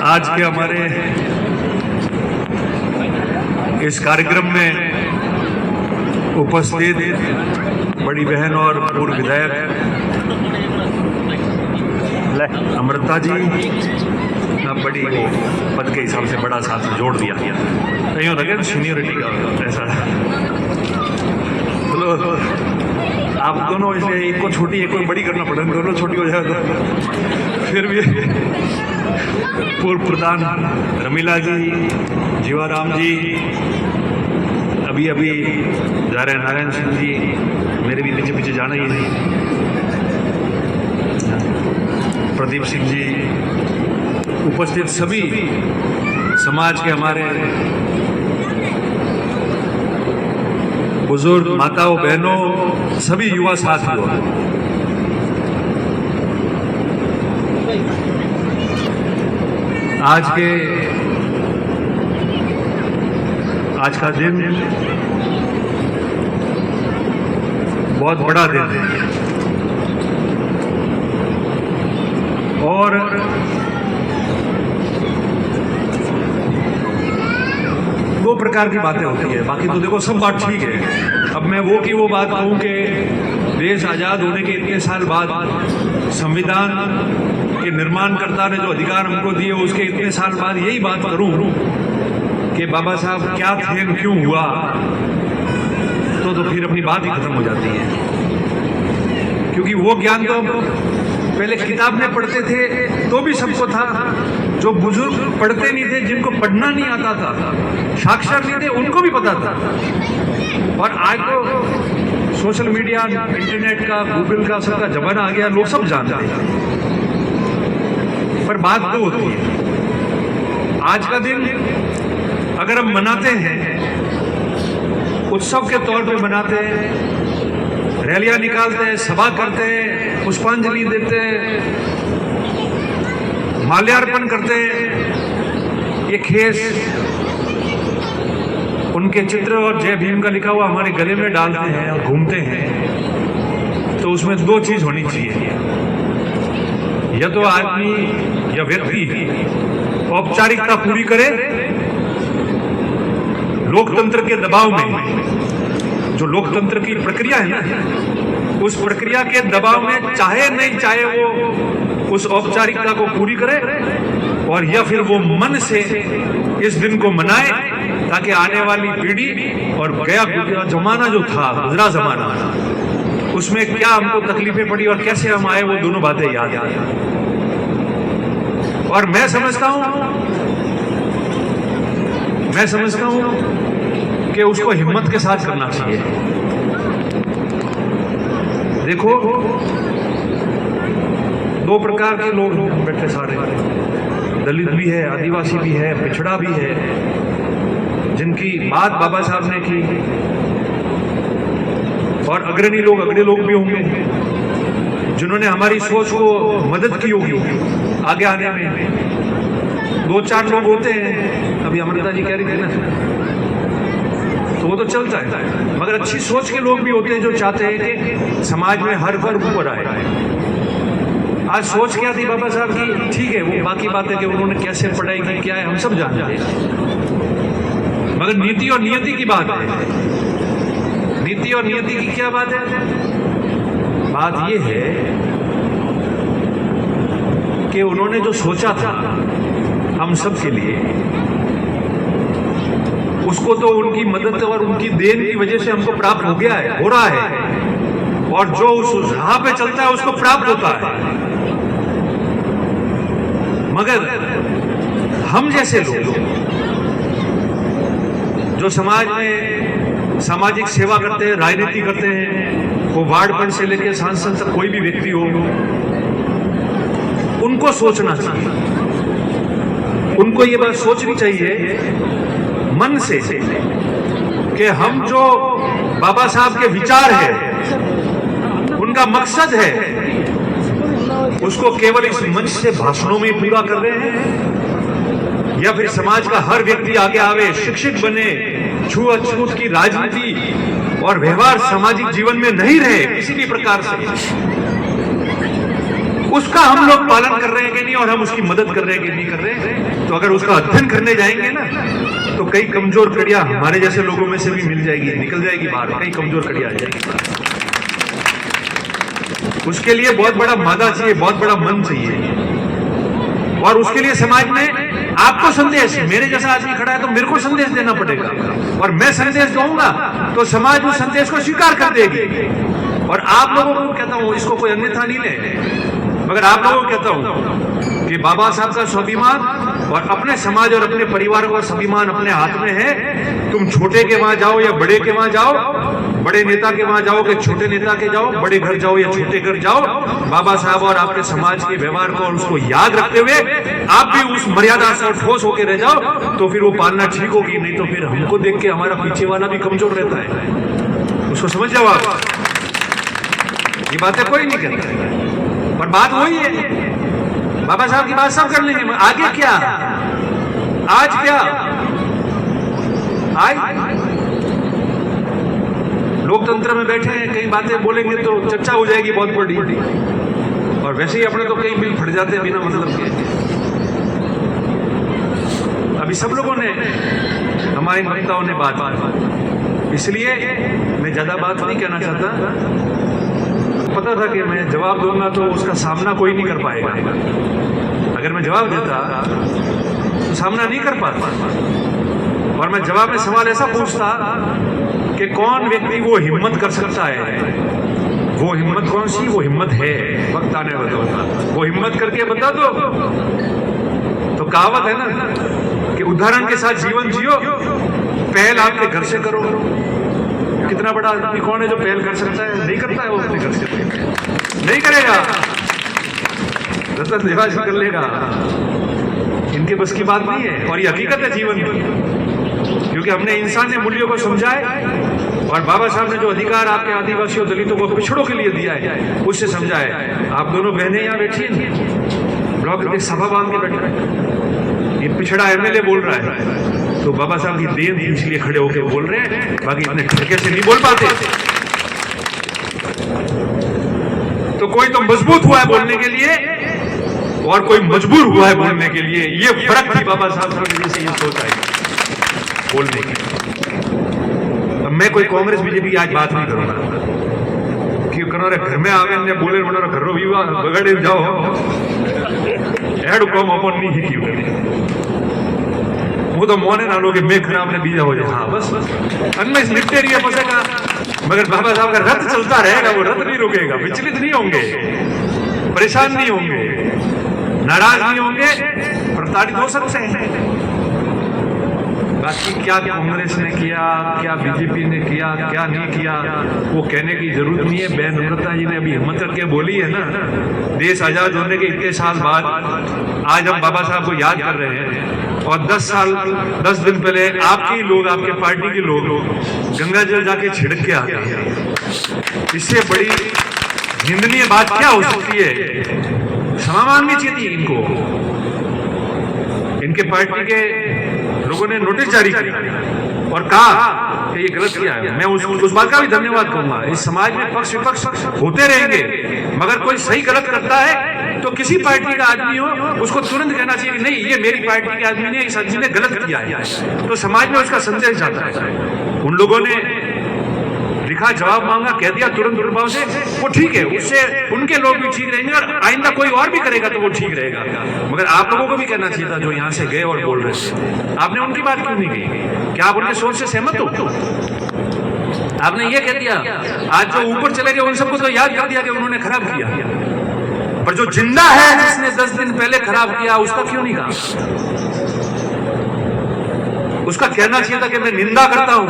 आज के हमारे इस कार्यक्रम में उपस्थित बड़ी बहन और पूर्व विधायक अमृता जी ना बड़ी पद के हिसाब से बड़ा साथ जोड़ दिया, कहीं लगे सीनियरिटी का ऐसा। चलो आप दोनों ऐसे एक को छोटी एक को बड़ी करना पड़े, दोनों छोटी हो जाए तो फिर भी। पूर्व प्रधान रमीला जी, जीवाराम जी, अभी अभी जा रहे हैं नारायण सिंह जी, मेरे भी पीछे पीछे जाना ही है, प्रदीप सिंह जी, उपस्थित सभी समाज के हमारे बुजुर्ग माताओं बहनों, सभी युवा साथियों, आज का दिन बहुत बड़ा दिन है और दो प्रकार की बातें होती है। बाकी तो देखो सब बात ठीक है। अब मैं वो बात कहूं कि देश आजाद होने के इतने साल बाद संविधान के निर्माणकर्ता ने जो अधिकार हमको दिए, उसके इतने साल बाद यही बात करूं कि बाबा साहब क्या थे, क्यों हुआ, तो फिर अपनी बात ही खत्म हो जाती है। क्योंकि वो ज्ञान तो पहले किताब में पढ़ते थे तो भी सबको था, जो बुजुर्ग पढ़ते नहीं थे, जिनको पढ़ना नहीं आता था, साक्षर नहीं थे, उनको भी पता था। और आज तो सोशल मीडिया, इंटरनेट का, गूगल का, सबका जमाना आ गया, लोग सब जानते हैं। पर बात तो होती है, आज का दिन अगर हम मनाते हैं, उत्सव के तौर पे मनाते हैं, रैलियां निकालते हैं, सभा करते हैं, पुष्पांजलि देते हैं, माल्यार्पण करते हैं, ये खेस उनके चित्र और जय भीम का लिखा हुआ हमारे गले में डालते हैं और घूमते हैं, तो उसमें दो चीज होनी चाहिए। या तो आदमी या व्यक्ति औपचारिकता पूरी करे, लोकतंत्र के दबाव में, जो लोकतंत्र की प्रक्रिया है ना, उस प्रक्रिया के दबाव में चाहे नहीं चाहे वो उस औपचारिकता को पूरी करे, और या फिर वो मन से इस दिन को मनाए, ताकि आने वाली पीढ़ी और गया गुजरा जमाना जो था, गुजरा जमाना, उसमें क्या हमको तकलीफें पड़ी और कैसे हम आए, वो दोनों बातें याद आए। और मैं समझता हूं कि उसको हिम्मत के साथ करना चाहिए। देखो, दो प्रकार के लोग बैठे सारे, दलित भी है, आदिवासी भी है, पिछड़ा भी है, जिनकी बात बाबा साहब ने की, और अग्रणी लोग, अगले लोग भी होंगे जिन्होंने हमारी सोच को मदद की होगी आगे आने में। दो चार लोग होते हैं, अभी अमृता जी कह रही थी ना, तो वो तो चलता है, मगर अच्छी सोच के लोग भी होते हैं जो चाहते हैं कि समाज में हर वर्ग ऊपर आए। आज सोच क्या थी बाबा साहब की, ठीक है, वो बाकी बातें कि उन्होंने कैसे पढ़ाई की, क्या है, हम सब जानते हैं, मगर नीति और नियति की बात है। नीति और नियति की क्या बात है? बात ये है कि उन्होंने जो सोचा था हम सब के लिए, उसको तो उनकी मदद और उनकी देन की वजह से हमको प्राप्त हो गया है, हो रहा है, और जो उस राह पे चलता है उसको प्राप्त होता है। मगर हम जैसे लोग जो समाज में सामाजिक सेवा करते हैं, राजनीति करते हैं, वो वार्ड पंच से लेकर सांसद तक कोई भी व्यक्ति हो, उनको सोचना चाहिए, उनको ये बात सोचनी चाहिए मन से कि हम जो बाबा साहब के विचार है, उनका मकसद है, उसको केवल इस मंच से भाषणों में पूरा कर रहे हैं, या फिर समाज का हर व्यक्ति आगे आवे, शिक्षित बने, छूअछूत की राजनीति और व्यवहार सामाजिक जीवन में नहीं रहे किसी भी प्रकार से। उसका हम लोग पालन कर रहे हैं कि नहीं, और हम उसकी मदद कर रहे हैं कि नहीं कर रहे। तो अगर उसका अध्ययन करने जाएंगे ना, तो कई कमजोर कड़ियां हमारे जैसे लोगों में से भी मिल जाएगी, निकल जाएगी बाहर, कई कमजोर कड़ियां आ जाएगी। उसके लिए बहुत बड़ा मादा चाहिए, बहुत बड़ा मन चाहिए, और उसके लिए समाज में आपको संदेश, मेरे जैसा आदमी खड़ा है तो मेरे को संदेश देना पड़ेगा, और मैं संदेश दूंगा तो समाज उस संदेश को स्वीकार कर देगी। और आप लोगों को कहता हूं, इसको कोई अन्यथा नहीं ले, मगर आप लोगों को कहता हूं कि बाबा साहब का स्वाभिमान और अपने समाज और अपने परिवार का स्वाभिमान अपने हाथ में है। तुम छोटे के वहां जाओ या बड़े के वहां जाओ, बड़े नेता के वहां जाओ कि छोटे नेता के जाओ, बड़े घर जाओ या छोटे घर जाओ, बाबा साहब और आपके समाज के व्यवहार को और उसको याद रखते हुए आप भी उस मर्यादा से ठोस होकर रह जाओ, तो फिर वो पालना ठीक होगी। नहीं तो फिर हमको देख के हमारा पीछे वाला भी कमजोर रहता है, उसको समझ जाओ आप। ये बातें कोई नहीं कहता, पर बात वही है, बाबा साहब की बात सब कर लेंगे। आगे क्या, आज क्या, आज लोकतंत्र में बैठे हैं, कई बातें बोलेंगे तो चर्चा हो जाएगी बहुत बड़ी, और वैसे ही अपने तो कई बिल फट जाते हैं बिना मतलब के। अभी सब लोगों ने, हमारे नेताओं ने बात, इसलिए मैं ज्यादा बात नहीं कहना चाहता। पता था कि मैं जवाब दूंगा तो उसका सामना कोई नहीं कर पाएगा। अगर मैं जवाब देता तो सामना नहीं कर पाता, और मैं जवाब में सवाल ऐसा पूछता कि कौन व्यक्ति वो हिम्मत कर सकता है। वो हिम्मत कौन सी, वो हिम्मत है, वक्त आने वाला वो हिम्मत करके बता दो। तो कहावत है ना कि उदाहरण के साथ जीवन जियो, पहल आपके घर से करो। कितना बड़ा आदमी कौन है जो पहल कर सकता है? नहीं करता है वो अपने घर से, नहीं करेगा। रतन देवास कर लेगा, इनके बस की बात नहीं है, और ये हकीकत है जीवन की, क्योंकि हमने इंसानी मूल्यों को समझाए, और बाबा साहब ने जो अधिकार आपके आदिवासियों दलितों को पिछड़ों के लिए दिया है उससे समझाए। आप दोनों बहनें यहाँ बैठी हैं, ब्लॉक में सभा बांध के बैठा है, ये पिछड़ा एमएलए बोल रहा है, तो बाबा साहब की देन थी इसलिए खड़े होकर बोल रहे हैं, बाकी अपने ठरके से नहीं बोल पाते। तो कोई तो मजबूत हुआ है बोलने के लिए, और कोई मजबूर हुआ है बोलने के लिए। ये फर्क थी बाबा साहब की वजह से ये सोच आई बोलने की। अब मैं कोई कांग्रेस बीजेपी आज बात नहीं करूंगा, कि करोरे घर में आवे ने बोले मनो घरो विवाह बगड़े जाओ, एड कम अपन नहीं की वो तो मोने ना लोगे मैं खराब ने बीजा हो जाए। हाँ बस अनमें निपटे रही है बसेगा, मगर बाबा साहब का रथ चलता रहेगा, वो रथ नहीं रुकेगा। विचलित नहीं होंगे, परेशान नहीं होंगे, नाराज नहीं होंगे, प्रताड़ित हो सकते हैं। बाकी क्या कांग्रेस ने किया, क्या बीजेपी ने किया, क्या नहीं किया, वो कहने की जरूरत नहीं है। बहन नम्रता जी ने अभी हिम्मत करके बोली है ना, देश आजाद होने के इतने साल बाद आज हम बाबा साहब को याद कर रहे हैं, और 10 दिन पहले आपके लोग, आपके पार्टी के लोग गंगा जल जाके छिड़क के आते हैं। इससे बड़ी निंदनीय बात क्या हो सकती है? क्षमा मांगनी चाहिए थी इनको। इनके पार्टी के लोगों ने नोटिस जारी किया और कहा कि ये गलत किया है। मैं उस बात का भी धन्यवाद करूंगा। इस समाज में पक्ष विपक्ष होते रहेंगे, मगर कोई सही गलत करता है तो किसी पार्टी का आदमी हो उसको तुरंत कहना चाहिए कि नहीं ये मेरी पार्टी के आदमी ने, इस आदमी ने गलत किया है, तो समाज में उसका संदेश जाता है। उन लोगों ने लिखा, जवाब मांगा, कह दिया तुरंत दुर्भाव से, वो ठीक है, उससे उनके लोग भी ठीक रहेंगे, और आइंदा कोई और भी करेगा तो वो ठीक रहेगा। मगर आप लोगों को भी कहना चाहिए था जो यहाँ से गए और बोल रहे थे, आपने उनकी बात क्यों नहीं की? क्या आप उनके सोच से सहमत हो? आपने ये कह दिया, आज जो ऊपर चले गए उन सबको तो याद कर दिया कि उन्होंने खराब किया, पर जो जिंदा है जिसने 10 दिन पहले खराब किया उसका क्यों नहीं कहा? उसका कहना चाहिए था कि मैं निंदा करता हूं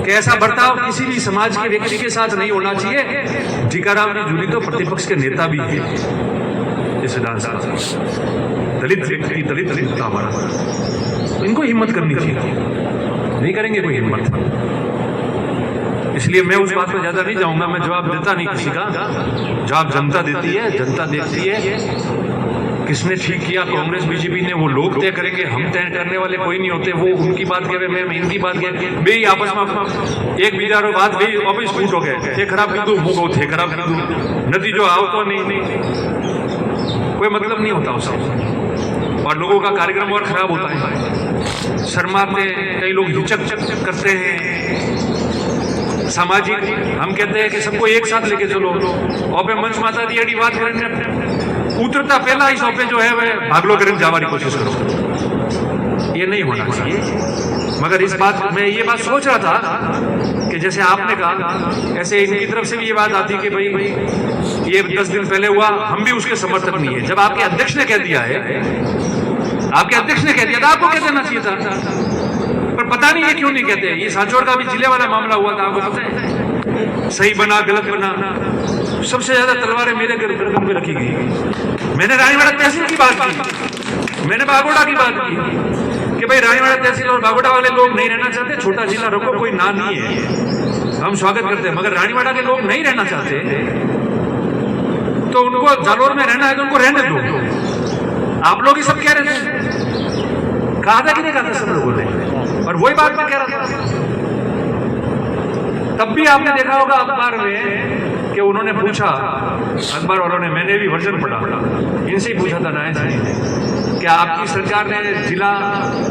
कि ऐसा बर्ताव किसी भी समाज के व्यक्ति के साथ नहीं होना चाहिए। टीकाराम जी जूली तो प्रतिपक्ष के नेता भी है इस विधानसभा, दलित व्यक्ति, दलित नेता हमारा, इनको हिम्मत करनी चाहिए, नहीं करेंगे कोई हिम्मत। इसलिए मैं उस बात पर ज्यादा नहीं जाऊंगा, मैं जवाब देता नहीं किसी का, जवाब जनता देती है, जनता देखती है किसने ठीक किया, कांग्रेस बीजेपी ने? वो लोग तय करेंगे, हम तय करने वाले कोई नहीं होते। वो उनकी बात कहे, मैं इनकी बात कहे, बे आपस में एक बीजारो बात भी वापस फूट हो गए, थे खराब कीधु હું थे खराब कीधु, नतीजो आवतो नहीं, कोई मतलब नहीं होता उससे, और लोगों का कार्यक्रम और खराब होता है। शर्माते, कई लोग हिचक करते हैं। सामाजिक, हम कहते हैं कि सबको एक साथ लेके चलो, और पे मंच माता दी अड़ी बात करने उतरता पहला इस पे जो है वह भागलो करने जाने की कोशिश करो। ये नहीं होना चाहिए। मगर इस बात मैं ये बात सोच रहा था कि जैसे आपने कहा, ऐसे इनकी तरफ से भी ये बात आती कि भाई ये 10 दिन पहले हुआ, हम भी उसके समर्थक नहीं है। जब आपके अध्यक्ष ने कह दिया है, आपके अध्यक्ष ने कह दिया था, आपको कह देना चाहिए था, पर पता नहीं ये क्यों नहीं कहते। ये सांचौर का भी जिले वाला मामला हुआ था, आपको पता है, सही बना गलत बना, सबसे ज्यादा तलवारें मेरे गर्दन पे रखी गई। मैंने रानीवाड़ा तहसील की बात की, मैंने बागोड़ा की बात की कि भाई रानीवाड़ा तहसील और बागोड़ा वाले लोग नहीं रहना चाहते, छोटा जिला रखो, कोई ना नहीं है, हम स्वागत करते हैं। मगर रानीवाड़ा के लोग नहीं रहना चाहते तो उनको जालोर में रहना है तो उनको रहने दो। आप लोग ही सब कह रहे थे, कहा था कि नहीं कहा था सब लोगों ने, और वही बात मैं कह रहा था। तब भी आपने देखा होगा अखबार में कि उन्होंने पूछा, अखबार वालों ने, मैंने भी वर्जन पढ़ा, इनसे ही पूछा था नायक जी, क्या आपकी सरकार ने जिला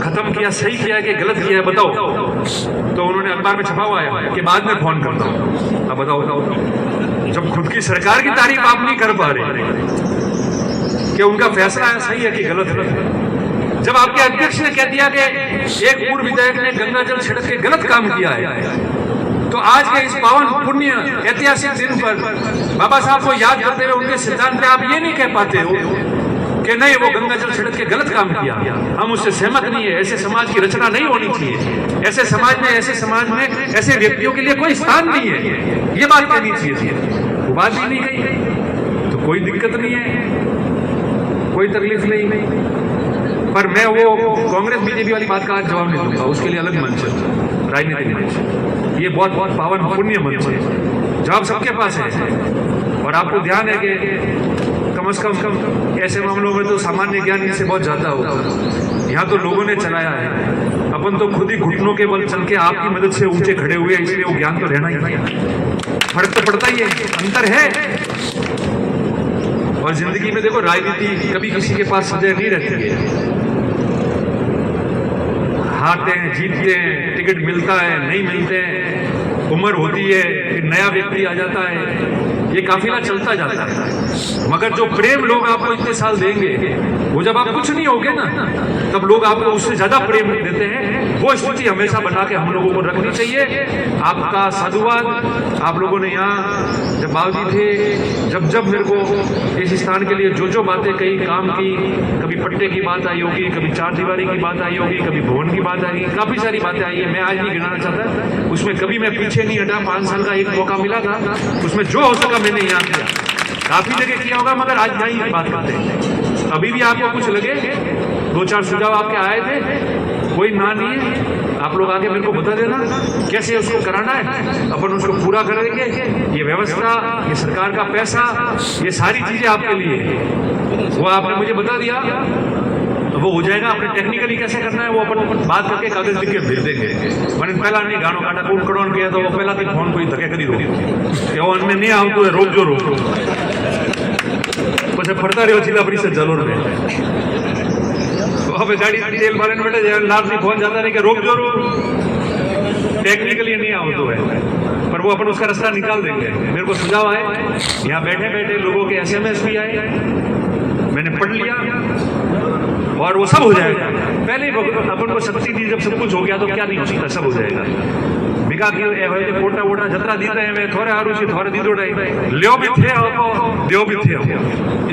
खत्म किया, सही किया कि गलत किया है, बताओ। तो उन्होंने अखबार में छपा हुआ है कि बाद में फोन करता हूं। अब बताओ, जब खुद की सरकार की तारीफ आप नहीं कर पा रहे कि उनका फैसला है सही है कि गलत है, जब आपके अध्यक्ष ने कह दिया कि एक पूर्व विधायक ने गंगा जल छिड़क के गलत काम किया है, तो आज के इस पावन पुण्य ऐतिहासिक दिन पर बाबा साहब को याद करते हुए उनके सिद्धांत पे आप ये नहीं कह पाते हो कि नहीं वो गंगा जल छिड़क के गलत काम किया, हम उससे सहमत नहीं है, ऐसे समाज की रचना नहीं होनी चाहिए, ऐसे समाज में ऐसे व्यक्तियों के लिए कोई स्थान नहीं है, ये बात कहनी चाहिए। वो बात भी नहीं कही तो कोई दिक्कत नहीं है, कोई तकलीफ नहीं। पर मैं वो कांग्रेस बीजेपी वाली बात का आज जवाब नहीं दूंगा, उसके लिए अलग मंच है, राजनीतिक मंच। ये बहुत बहुत पावन पुण्य मंच है, जवाब सबके पास है। और आपको ध्यान है कि कम से कम ऐसे मामलों में तो सामान्य ज्ञान इनसे बहुत ज्यादा होगा। यहाँ तो लोगों ने चलाया है, अपन तो खुद ही घुटनों के बल चल के आपकी मदद से ऊंचे खड़े हुए, इसलिए वो ज्ञान तो रहना ही है। फर्क तो पड़ता ही है, अंतर है। और जिंदगी में देखो, राजनीति कभी किसी के पास सदैव नहीं रहती है। हारते हैं, जीतते हैं, टिकट मिलता है, नहीं मिलते हैं, उम्र होती है, फिर नया व्यक्ति आ जाता है, ये काफिला चलता जाता है। मगर जो प्रेम लोग आपको इतने साल देंगे, वो जब आप कुछ नहीं होगे ना, तब लोग आपको उससे ज्यादा प्रेम देते हैं। वो स्थिति हमेशा बना के हम लोगों को रखनी चाहिए। आपका साधुवाद, आप लोगों ने यहाँ जब बाबू जी थे, जब मेरे को इस स्थान के लिए जो बातें कही, काम की, कभी पट्टे की बात आई होगी, कभी चार दीवारी की बात आई होगी, कभी भवन की बात आई, काफी सारी बातें आई है। मैं आज नहीं गिनाना चाहता, उसमें कभी मैं पीछे नहीं हटा। 5 साल का एक मौका मिला था, उसमें जो हो सका मैंने यहाँ किया, काफी जगह किया होगा, मगर आज यहाँ ही बात करते हैं। अभी भी आपको कुछ लगे, 2-4 सुझाव आपके आए थे, कोई ना नहीं है, आप लोग आके मेरे को बता देना कैसे उसको कराना है, अपन उसको पूरा करेंगे। ये व्यवस्था, ये सरकार का पैसा, ये सारी चीजें आपके लिए, वो आपने मुझे बता दिया तो वो हो जाएगा। अपने टेक्निकली कैसे करना है वो अपन बात करके कागज लिख के भेज देंगे। मैंने पहला नहीं गानो काटा कौन करोड़ किया तो वो पहला थी फोन कोई धक्के करी दो कि वो अन्य नहीं आवતું है, रोक जो પછી ફરતા રહ્યો જિલ્લા પરિષદ જાલોર में। હવે ગાડી તેલ ભરાઈને બેઠે છે, લાભથી फोन जाता नहीं कि रोक जो टेक्निकली नहीं आवતું है, पर वो अपन उसका रास्ता निकाल देंगे। मेरे को सुझाव आए, यहाँ बैठे बैठे लोगों के SMS भी आए, मैंने पढ़ लिया और वो सब हो जाएगा। पहले अपन को शक्ति दी, जब सब कुछ हो गया तो क्या नहीं हो सकता, सब हो जाएगा। बिका की फोटा वोटा जतरा दीते हैं, थोड़े हारू से थोड़े दीदो लियो भी थे देव भी थे,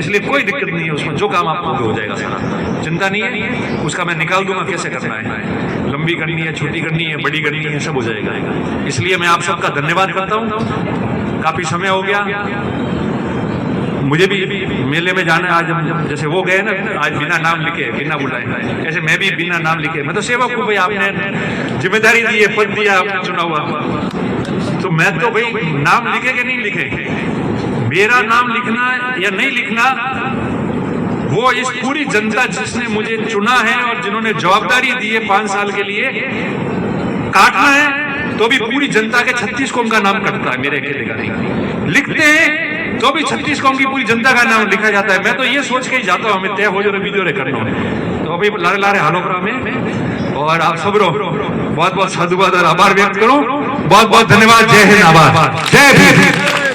इसलिए कोई दिक्कत नहीं है उसमें। जो काम आपको हो जाएगा सारा, चिंता नहीं है, उसका मैं निकाल दूंगा कैसे करना है, लंबी करनी है, छोटी करनी है, बड़ी करनी है, सब हो जाएगा। इसलिए मैं आप सबका धन्यवाद करता हूँ। काफी समय हो गया, मुझे भी मेले में जाना है। आज जैसे वो गए ना, आज बिना नाम लिखे, बिना बुलाए, ऐसे मैं भी बिना नाम लिखे, मैं तो सेवक हूँ भाई, आपने जिम्मेदारी दी है, पद दिया, आपने चुना हुआ, तो मैं तो भाई नाम लिखे कि नहीं लिखे, मेरा नाम लिखना या नहीं लिखना वो इस पूरी जनता जिसने मुझे चुना है और जिन्होंने जवाबदारी दी है 5 साल के लिए, काटना है तो भी पूरी जनता के 36 कौम का नाम कटता है, मेरे अकेले का नहीं। लिखते हैं तो भी 36 कौम की पूरी जनता का नाम लिखा जाता है। मैं तो ये सोच के ही जाता हूँ, हमें तय हो जो वीडियो करना है तो अभी लारे हालोपरा में। और आप सब बहुत बहुत साधुवाद और आभार व्यक्त करो। बहुत बहुत धन्यवाद। जय हिंद, आभार, जय भीम।